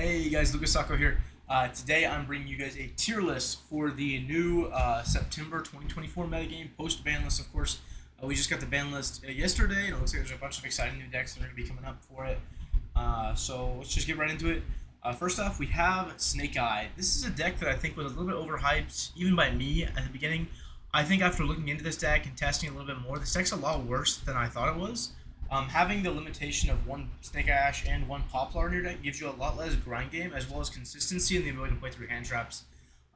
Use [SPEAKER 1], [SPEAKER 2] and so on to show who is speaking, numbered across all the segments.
[SPEAKER 1] Hey guys, Lucas Sacco here. Today I'm bringing you guys a tier list for the new September 2024 metagame, post ban list, of course. We just got the ban list yesterday, and it looks like there's a bunch of exciting new decks that are going to be coming up for it. So let's just get right into it. First off, we have Snake Eye. This is a deck that I think was a little bit overhyped, even by me at the beginning. I think after looking into this deck and testing a little bit more, this deck's a lot worse than I thought it was. Having the limitation of one Snake Eye Ash and one Poplar in your deck gives you a lot less grind game, as well as consistency and the ability to play through hand traps.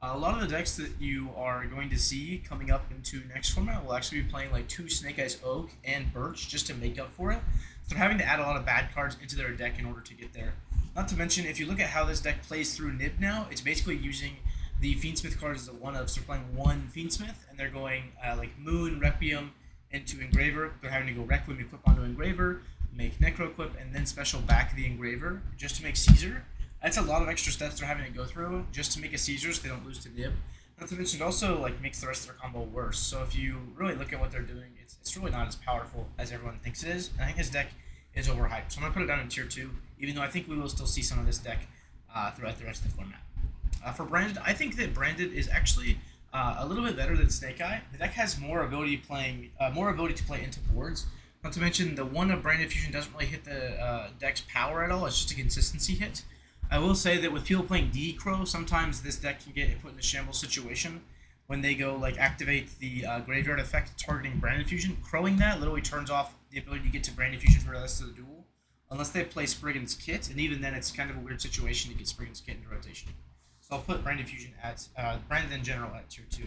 [SPEAKER 1] A lot of the decks that you are going to see coming up into next format will actually be playing like two Snake Eyes Oak and Birch just to make up for it. So they're having to add a lot of bad cards into their deck in order to get there. Not to mention, if you look at how this deck plays through Nib now, it's basically using the Fiendsmith cards as a one-of. So they're playing one Fiendsmith, and they're going like Moon, Requiem, into Engraver. They're having to go Requiem, equip onto Engraver, make Necro equip, and then special back the Engraver just to make Caesar. That's a lot of extra steps they're having to go through just to make a Caesar so they don't lose to Nib. Not to mention, it also like makes the rest of their combo worse. So if you really look at what they're doing, it's really not as powerful as everyone thinks it is. And I think this deck is overhyped. So I'm going to put it down in tier 2, even though I think we will still see some of this deck throughout the rest of the format. For Branded, I think that Branded is actually a little bit better than Snake Eye. The deck has more ability to play into boards. Not to mention, the one of Branded Fusion doesn't really hit the deck's power at all. It's just a consistency hit. I will say that with people playing D-Crow, sometimes this deck can get put in a shambles situation when they go like activate the graveyard effect targeting Branded Fusion. Crowing that literally turns off the ability to get to Branded Fusion for the rest of the duel, unless they play Spriggan's Kit, and even then it's kind of a weird situation to get Spriggan's Kit into rotation. So I'll put Branded Fusion at Branded in general at tier 2.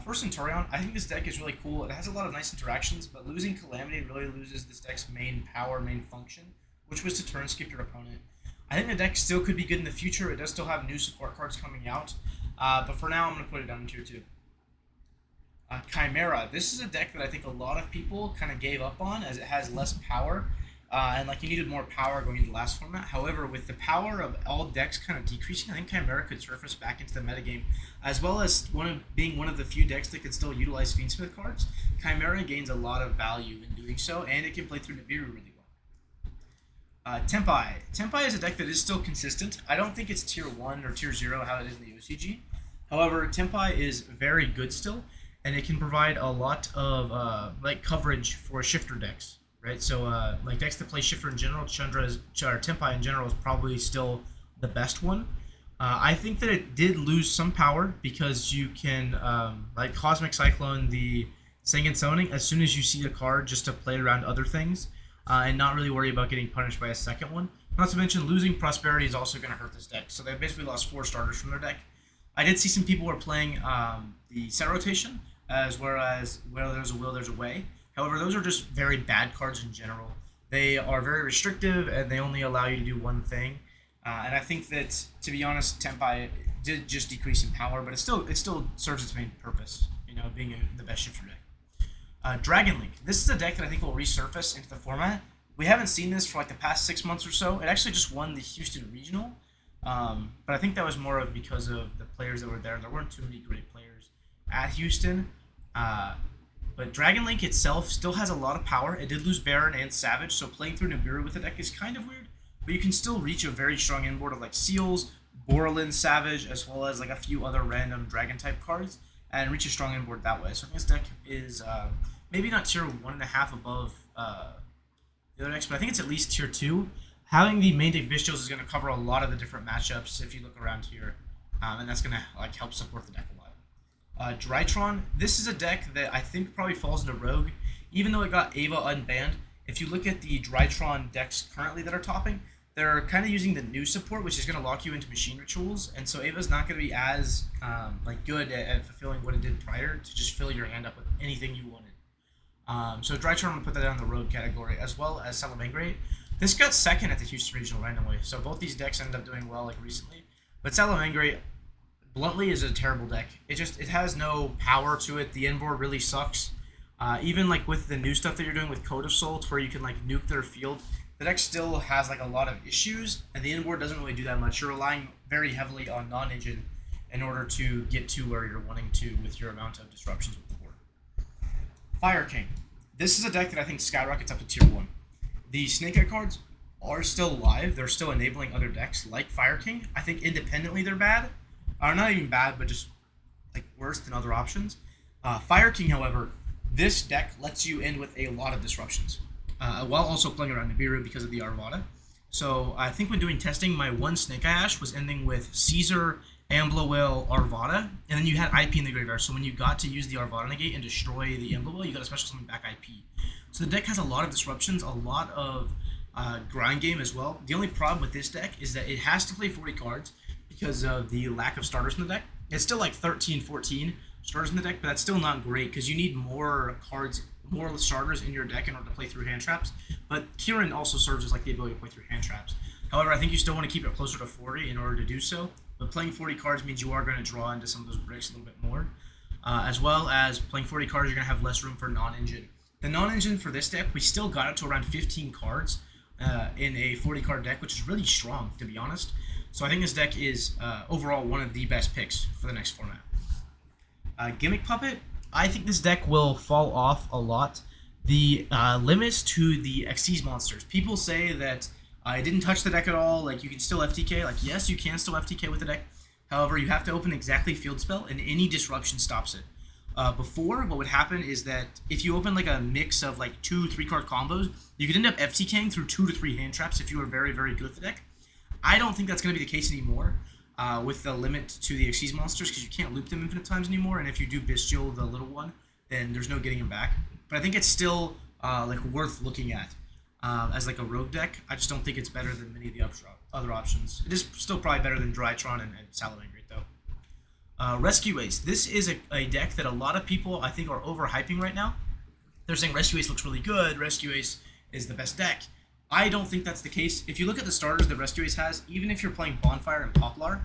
[SPEAKER 1] For Centurion, I think this deck is really cool. It has a lot of nice interactions, but losing Calamity really loses this deck's main power, main function, which was to turn skip your opponent. I think the deck still could be good in the future. It does still have new support cards coming out, but for now I'm going to put it down in tier 2. Chimera. This is a deck that I think a lot of people kind of gave up on as it has less power. And like you needed more power going into the last format. However, with the power of all decks kind of decreasing, I think Chimera could surface back into the metagame, as well as being one of the few decks that can still utilize Fiendsmith cards. Chimera gains a lot of value in doing so, and it can play through Nibiru really well. Tempai. Tempai is a deck that is still consistent. I don't think it's tier 1 or tier 0 how it is in the OCG. However, Tempai is very good still, and it can provide a lot of like coverage for shifter decks. Right, so like decks that play Shifter in general, Tempai in general is probably still the best one. I think that it did lose some power because you can like Cosmic Cyclone the Sengen Summoning as soon as you see a card just to play around other things and not really worry about getting punished by a second one. Not to mention losing Prosperity is also going to hurt this deck, so they basically lost 4 starters from their deck. I did see some people were playing the set rotation as well as where there's a will, there's a way. However, those are just very bad cards in general. They are very restrictive, and they only allow you to do one thing. And I think that, to be honest, Tempai did just decrease in power, but it still serves its main purpose, being the best shifter deck. Dragon Link. This is a deck that I think will resurface into the format. We haven't seen this for like the past 6 months or so. It actually just won the Houston Regional, but I think that was more of because of the players that were there. There weren't too many great players at Houston. But Dragon Link itself still has a lot of power. It did lose Baron and Savage, so playing through Nibiru with the deck is kind of weird. But you can still reach a very strong inboard of like Seals, Borlin, Savage, as well as like a few other random Dragon type cards, and reach a strong inboard that way. So I think this deck is maybe not tier 1.5 above the other decks, but I think it's at least tier 2. Having the main deck Bestials is going to cover a lot of the different matchups if you look around here, and that's going to like help support the deck a lot. Drytron, this is a deck that I think probably falls into Rogue, even though it got Ava unbanned. If you look at the Drytron decks currently that are topping, they're kind of using the new support, which is going to lock you into machine rituals, and so Ava's not going to be as like good at fulfilling what it did prior to just fill your hand up with anything you wanted. So Drytron, I'm going to put that down in the Rogue category, as well as Salamangreat. This got second at the Houston Regional randomly, so both these decks ended up doing well like recently, but Salamangreat bluntly is a terrible deck. It has no power to it. The inboard really sucks. Even like with the new stuff that you're doing with Code of Soul, to where you can like nuke their field, the deck still has like a lot of issues, and the inboard doesn't really do that much. You're relying very heavily on non-engine in order to get to where you're wanting to with your amount of disruptions with the board. Fire King. This is a deck that I think skyrockets up to tier 1. The Snake Eye cards are still alive. They're still enabling other decks like Fire King. I think independently they're bad, or not even bad, but just like worse than other options. Fire King, however, this deck lets you end with a lot of disruptions, while also playing around Nibiru because of the Arvada. So I think when doing testing, my one Snake Eye Ash was ending with Caesar, Amblawhale, Arvada, and then you had IP in the graveyard. So when you got to use the Arvada negate and destroy the Amblawhale, you got a special summon back IP. So the deck has a lot of disruptions, a lot of grind game as well. The only problem with this deck is that it has to play 40 cards because of the lack of starters in the deck. It's still like 13, 14 starters in the deck, but that's still not great because you need more cards, more starters in your deck in order to play through hand traps. But Kieran also serves as like the ability to play through hand traps. However, I think you still want to keep it closer to 40 in order to do so. But playing 40 cards means you are going to draw into some of those bricks a little bit more. As well as playing 40 cards, you're going to have less room for non-engine. The non-engine for this deck, we still got it to around 15 cards in a 40 card deck, which is really strong, to be honest. So I think this deck is overall one of the best picks for the next format. Gimmick Puppet, I think this deck will fall off a lot. The limits to the Xyz monsters. People say that I didn't touch the deck at all, like you can still FTK. Like, yes, you can still FTK with the deck. However, you have to open exactly field spell, and any disruption stops it. Before, what would happen is that if you open like a mix of like 2-3 card combos, you could end up FTKing through 2 to 3 hand traps if you were very, very good with the deck. I don't think that's going to be the case anymore with the limit to the Xyz monsters because you can't loop them infinite times anymore, and if you do Bestial, the little one, then there's no getting him back. But I think it's still like worth looking at as like a rogue deck. I just don't think it's better than many of the other options. It is still probably better than Drytron and Salamangreat though. Rescue Ace. This is a deck that a lot of people, I think, are overhyping right now. They're saying Rescue Ace looks really good. Rescue Ace is the best deck. I don't think that's the case. If you look at the starters that Rescue Ace has, even if you're playing Bonfire and Poplar,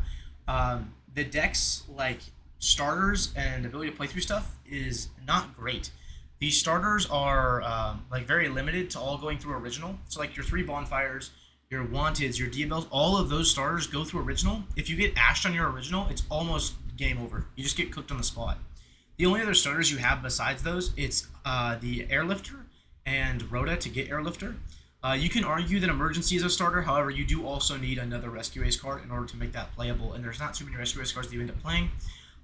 [SPEAKER 1] the deck's like starters and ability to play through stuff is not great. These starters are like very limited to all going through original. So like your 3 Bonfires, your Wanteds, your Diabels, all of those starters go through original. If you get ashed on your original, it's almost game over. You just get cooked on the spot. The only other starters you have besides those, it's the Airlifter and Rhoda to get Airlifter. You can argue that Emergency is a starter, however, you do also need another Rescue Ace card in order to make that playable, and there's not too many Rescue Ace cards that you end up playing.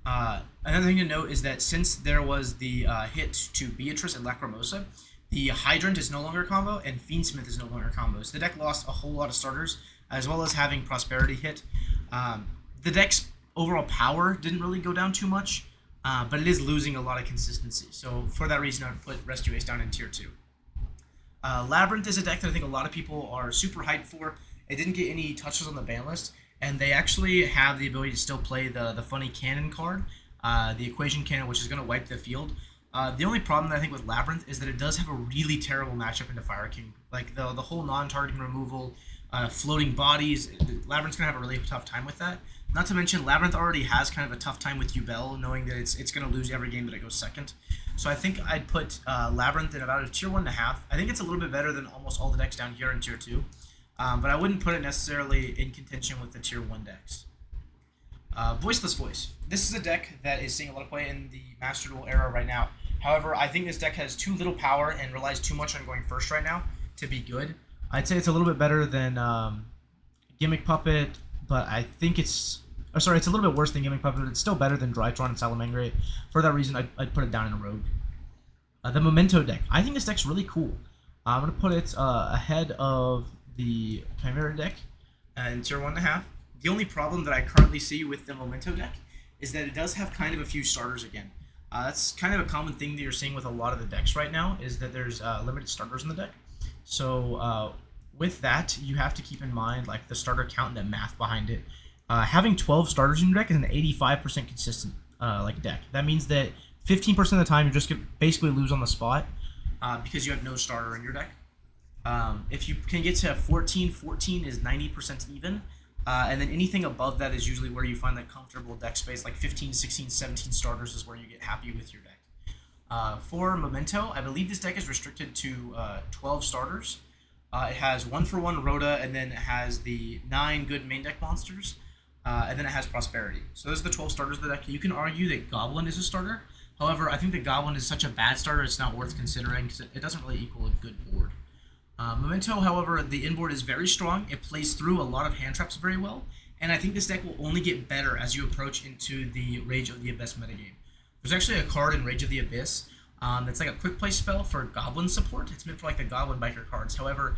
[SPEAKER 1] Another thing to note is that since there was the hit to Beatrice and Lacrimosa, the Hydrant is no longer a combo, and Fiendsmith is no longer a combo. So the deck lost a whole lot of starters, as well as having Prosperity hit. The deck's overall power didn't really go down too much, but it is losing a lot of consistency. So for that reason, I would put Rescue Ace down in tier 2. Labyrinth is a deck that I think a lot of people are super hyped for. It didn't get any touches on the ban list, and they actually have the ability to still play the funny cannon card, the Equation Cannon, which is going to wipe the field. The only problem that I think with Labyrinth is that it does have a really terrible matchup into Fire King. Like the whole non-targeting removal, floating bodies, Labyrinth's going to have a really tough time with that. Not to mention, Labyrinth already has kind of a tough time with Yubel, knowing that it's going to lose every game that it goes second. So I think I'd put Labyrinth in about a tier 1.5. I think it's a little bit better than almost all the decks down here in tier 2. But I wouldn't put it necessarily in contention with the tier 1 decks. Voiceless Voice. This is a deck that is seeing a lot of play in the Master Duel era right now. However, I think this deck has too little power and relies too much on going first right now to be good. I'd say it's a little bit better than Gimmick Puppet, but I think it's a little bit worse than Gimmick Puppet, but it's still better than Drytron and Salamangreat. For that reason, I'd put it down in a rogue. The Memento deck. I think this deck's really cool. I'm going to put it ahead of the Chimera deck in tier 1.5. The only problem that I currently see with the Memento deck is that it does have kind of a few starters again. That's kind of a common thing that you're seeing with a lot of the decks right now, is that there's limited starters in the deck. So with that, you have to keep in mind like the starter count and the math behind it. Having 12 starters in your deck is an 85% consistent like deck. That means that 15% of the time you're just gonna basically lose on the spot because you have no starter in your deck. If you can get to 14 is 90% even. And then anything above that is usually where you find that comfortable deck space, like 15, 16, 17 starters is where you get happy with your deck. For Memento, I believe this deck is restricted to 12 starters. It has 1-for-1 Rhoda, and then it has the 9 good main deck monsters, and then it has Prosperity. So those are the 12 starters of the deck. You can argue that Goblin is a starter. However, I think that Goblin is such a bad starter, it's not worth considering because it doesn't really equal a good board. Memento, however, the inboard is very strong. It plays through a lot of hand traps very well, and I think this deck will only get better as you approach into the Rage of the Abyss metagame. There's actually a card in Rage of the Abyss that's like a quick play spell for Goblin support. It's meant for like the Goblin biker cards. However,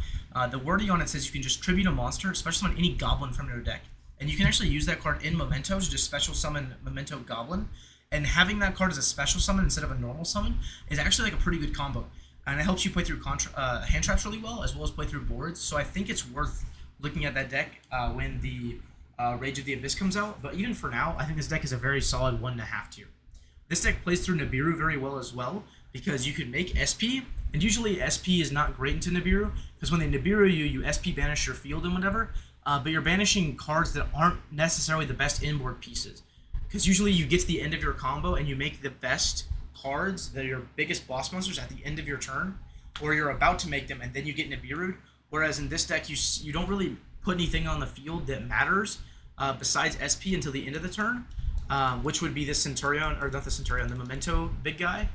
[SPEAKER 1] the wording on it says you can just tribute a monster, especially on any Goblin from your deck. And you can actually use that card in Memento to just special summon Memento Goblin. And having that card as a special summon instead of a normal summon is actually like a pretty good combo. And it helps you play through hand traps really well, as well as play through boards. So I think it's worth looking at that deck when the Rage of the Abyss comes out. But even for now, I think this deck is a very solid 1.5 tier. This deck plays through Nibiru very well as well, because you can make SP, and usually SP is not great into Nibiru, because when they Nibiru you, you SP banish your field and whatever, but you're banishing cards that aren't necessarily the best inboard pieces. Because usually you get to the end of your combo and you make the best cards that are your biggest boss monsters at the end of your turn, or you're about to make them and then you get Nibiru'd. Whereas in this deck, you don't really put anything on the field that matters besides SP until the end of the turn, which would be the Centurion, or not the Centurion, the Memento big guy,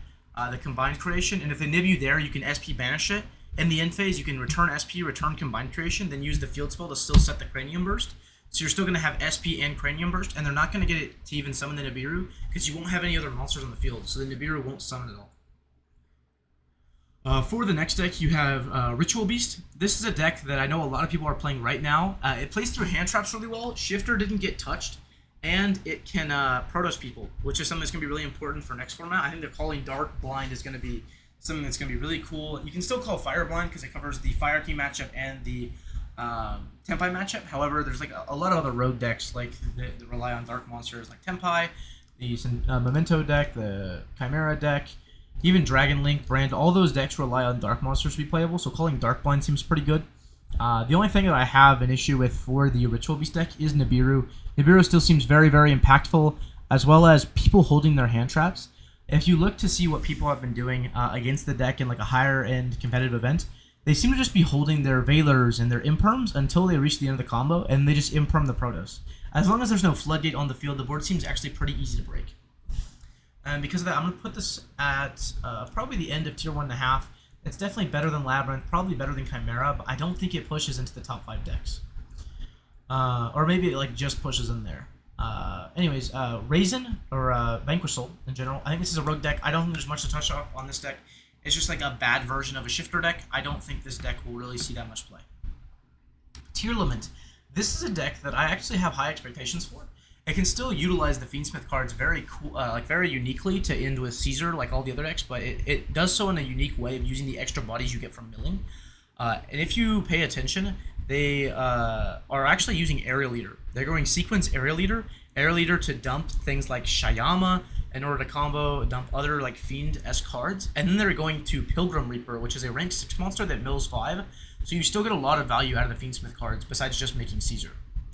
[SPEAKER 1] the combined creation. And if they nib you there, you can SP banish it. In the end phase, you can return SP, return combined creation, then use the field spell to still set the Cranium Burst. So you're still going to have SP and Cranium Burst, and they're not going to get it to even summon the Nibiru, because you won't have any other monsters on the field, so the Nibiru won't summon at all. For the next deck, you have Ritual Beast. This is a deck that I know a lot of people are playing right now. It plays through hand traps really well. Shifter didn't get touched, and it can Protoss people, which is something that's going to be really important for next format. I think they're calling Dark Blind is going to be something that's going to be really cool. You can still call Fire Blind because it covers the Fire King matchup and the Tempai matchup. However, there's like a lot of other rogue decks like that rely on dark monsters like Tempai, the Memento deck, the Chimera deck, even Dragon Link, Brand. All those decks rely on dark monsters to be playable, so calling Dark Blind seems pretty good. The only thing that I have an issue with for the Ritual Beast deck is Nibiru. Nibiru still seems very, very impactful, as well as people holding their hand traps. If you look to see what people have been doing against the deck in like a higher end competitive event, they seem to just be holding their Veilers and their Imperms until they reach the end of the combo, and they just Imperm the Protoss. As long as there's no Floodgate on the field, the board seems actually pretty easy to break. And because of that, I'm going to put this at probably the end of tier 1.5. It's definitely better than Labyrinth, probably better than Chimera, but I don't think it pushes into the top 5 decks. Or maybe it like just pushes in there. Anyways, Raisin, or Vanquish Soul in general, I think this is a rogue deck. I don't think there's much to touch on this deck. It's just like a bad version of a Shifter deck. I don't think this deck will really see that much play. Tearlament. This is a deck that I actually have high expectations for. It can still utilize the Fiendsmith cards very cool, very uniquely to end with Caesar, like all the other decks, but it does so in a unique way of using the extra bodies you get from milling. And if you pay attention, they are actually using Aerial Leader. They're going Sequence Aerial Leader to dump things like Shayama in order to combo dump other like Fiend-esque cards, and then they're going to Pilgrim Reaper, which is a rank 6 monster that mills 5, so you still get a lot of value out of the Fiendsmith cards besides just making Caesar.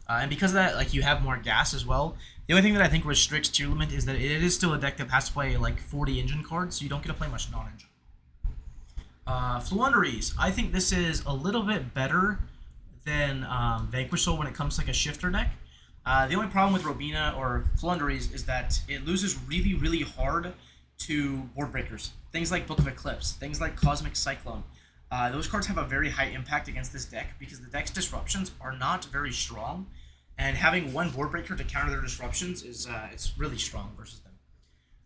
[SPEAKER 1] And because of that, like, you have more gas as well. The only thing that I think restricts Tearlament is that it is still a deck that has to play like 40 engine cards, so you don't get to play much non-engine. Floowandereeze. I think this is a little bit better than Vanquish Soul when it comes to like a Shifter deck. The only problem with Robina or Floowandereeze is that it loses really, really hard to board breakers. Things like Book of Eclipse, things like Cosmic Cyclone. Those cards have a very high impact against this deck because the deck's disruptions are not very strong, and having one board breaker to counter their disruptions is it's really strong versus them.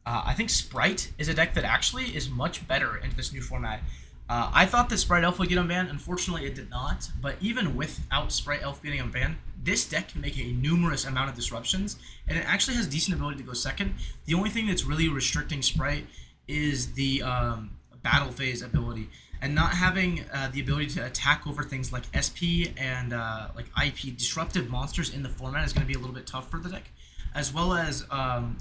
[SPEAKER 1] I think Sprite is a deck that actually is much better into this new format. I thought that Sprite Elf would get unbanned. Unfortunately, it did not. But even without Sprite Elf getting unbanned, this deck can make a numerous amount of disruptions, and it actually has decent ability to go second. The only thing that's really restricting Sprite is the battle phase ability, and not having the ability to attack over things like SP and like IP disruptive monsters in the format is going to be a little bit tough for the deck, as well as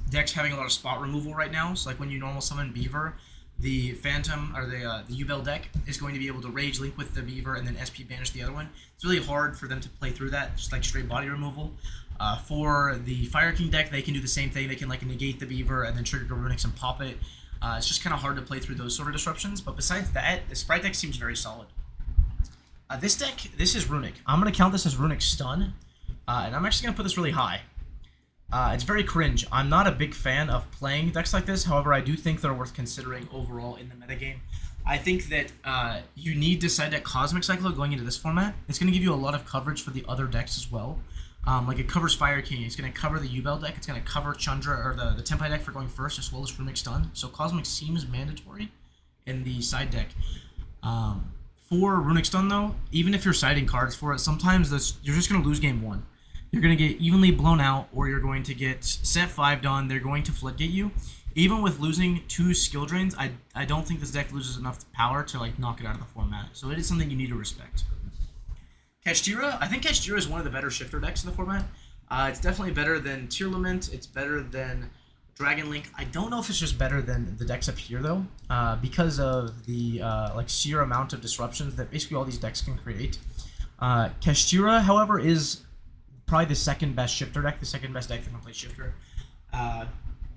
[SPEAKER 1] decks having a lot of spot removal right now. So like when you normal summon Beaver, the Phantom or the U-Bell deck is going to be able to Rage Link with the Beaver and then SP banish the other one. It's really hard for them to play through that, just like straight body removal. For the Fire King deck, they can do the same thing. They can like negate the Beaver and then trigger Runix and pop it. It's just kind of hard to play through those sort of disruptions, but besides that, the Sprite deck seems very solid. This deck, this is Runic. I'm going to count this as Runic Stun, and I'm actually going to put this really high. It's very cringe. I'm not a big fan of playing decks like this, however, I do think they're worth considering overall in the metagame. I think that you need to side deck Cosmic Cyclo going into this format. It's going to give you a lot of coverage for the other decks as well. Like it covers Fire King, it's going to cover the Yubel deck, it's going to cover Chandra or the Tenpai deck for going first, as well as Runic Stun. So Cosmic seems mandatory in the side deck. For Runic Stun though, even if you're siding cards for it, sometimes you're just going to lose game 1. You're going to get evenly blown out, or you're going to get set 5 done, they're going to floodgate you. Even with losing 2 skill drains, I don't think this deck loses enough power to like knock it out of the format. So it is something you need to respect. Kashtira, I think Kashtira is one of the better shifter decks in the format. It's definitely better than Tear Lament. It's better than Dragon Link. I don't know if it's just better than the decks up here though, because of the like sheer amount of disruptions that basically all these decks can create. Kashtira, however, is probably the second best shifter deck, the second best deck that can play shifter.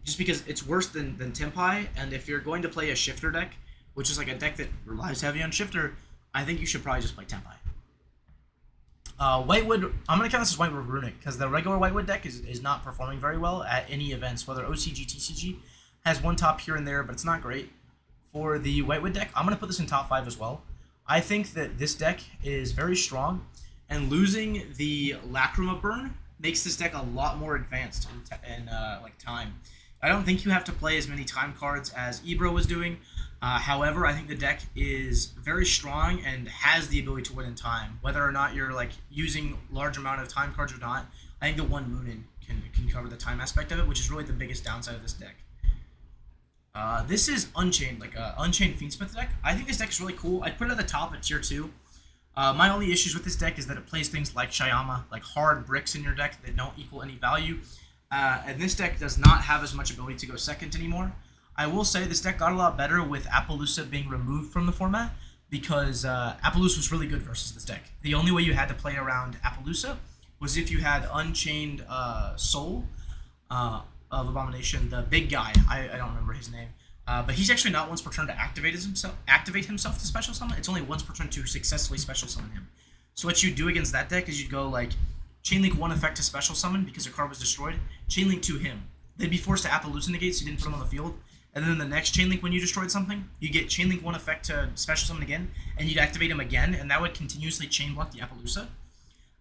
[SPEAKER 1] Just because it's worse than Tenpai, and if you're going to play a shifter deck, which is like a deck that relies heavy on shifter, I think you should probably just play Tenpai. Whitewood, I'm going to count this as Whitewood Runic, because the regular Whitewood deck is not performing very well at any events, whether OCG, TCG, has one top here and there, but it's not great. For the Whitewood deck, I'm going to put this in top 5 as well. I think that this deck is very strong, and losing the Lacrima burn makes this deck a lot more advanced in like time. I don't think you have to play as many time cards as Ebro was doing. However, I think the deck is very strong and has the ability to win in time. Whether or not you're like using large amount of time cards or not, I think the one Moonin can cover the time aspect of it, which is really the biggest downside of this deck. This is Unchained, like Unchained Fiendsmith deck. I think this deck is really cool. I'd put it at the top at tier 2. My only issues with this deck is that it plays things like Shyama, like hard bricks in your deck that don't equal any value. And this deck does not have as much ability to go second anymore. I will say this deck got a lot better with Appaloosa being removed from the format, because Appaloosa was really good versus this deck. The only way you had to play around Appaloosa was if you had Unchained Soul of Abomination, the big guy. I don't remember his name. But he's actually not once per turn to activate himself to special summon. It's only once per turn to successfully special summon him. So what you do against that deck is you'd go like Chainlink 1 effect to special summon because a card was destroyed, Chainlink 2 him. They'd be forced to Appaloosa negate so you didn't put him on the field. And then the next Chainlink when you destroyed something, you get Chainlink 1 effect to special summon again, and you'd activate him again, and that would continuously chain block the Appaloosa.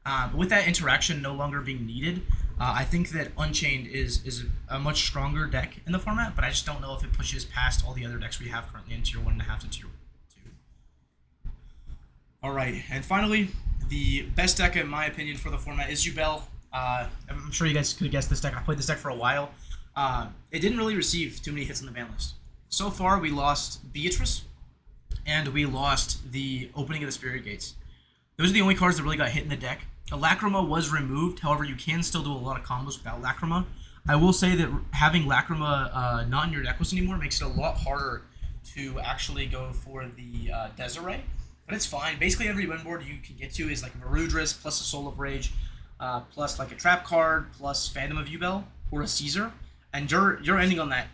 [SPEAKER 1] But with that interaction no longer being needed, I think that Unchained is a much stronger deck in the format, but I just don't know if it pushes past all the other decks we have currently in Tier 1.5 to Tier 2. Alright, and finally, the best deck in my opinion for the format is Yubel. I'm sure you guys could have guessed this deck. I played this deck for a while. It didn't really receive too many hits on the ban list. So far, we lost Beatrice, and we lost the opening of the Spirit Gates. Those are the only cards that really got hit in the deck. Lacrima was removed, however, you can still do a lot of combos without Lacrima. I will say that having Lacrima not in your deck list anymore makes it a lot harder to actually go for the Desiree, but it's fine. Basically, every win board you can get to is like Marudras plus a Soul of Rage, plus like a Trap card, plus Phantom of Yubel, or a Caesar, and you're ending on that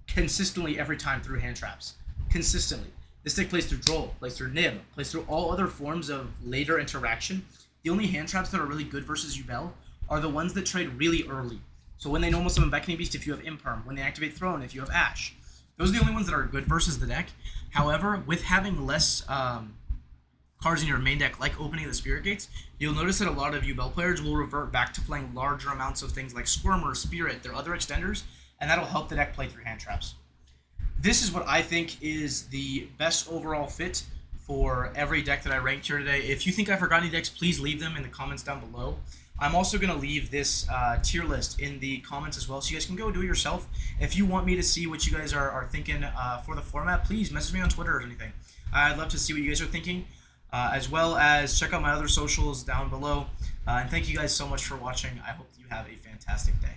[SPEAKER 1] consistently every time through hand traps. Consistently. This deck plays through Droll, plays through Nib, plays through all other forms of later interaction. The only hand traps that are really good versus Yubel are the ones that trade really early. So when they normal summon Beckoning Beast if you have Imperm, when they activate Throne if you have Ash. Those are the only ones that are good versus the deck. However, with having less cards in your main deck, like opening of the Spirit Gates, you'll notice that a lot of Yubel players will revert back to playing larger amounts of things like Squirmer, Spirit, their other extenders, and that'll help the deck play through hand traps. This is what I think is the best overall fit for every deck that I ranked here today. If you think I forgot any decks, please leave them in the comments down below. I'm also going to leave this tier list in the comments as well, so you guys can go do it yourself. If you want me to see what you guys are thinking for the format, please message me on Twitter or anything. I'd love to see what you guys are thinking, as well as check out my other socials down below. And thank you guys so much for watching. I hope you have a fantastic day.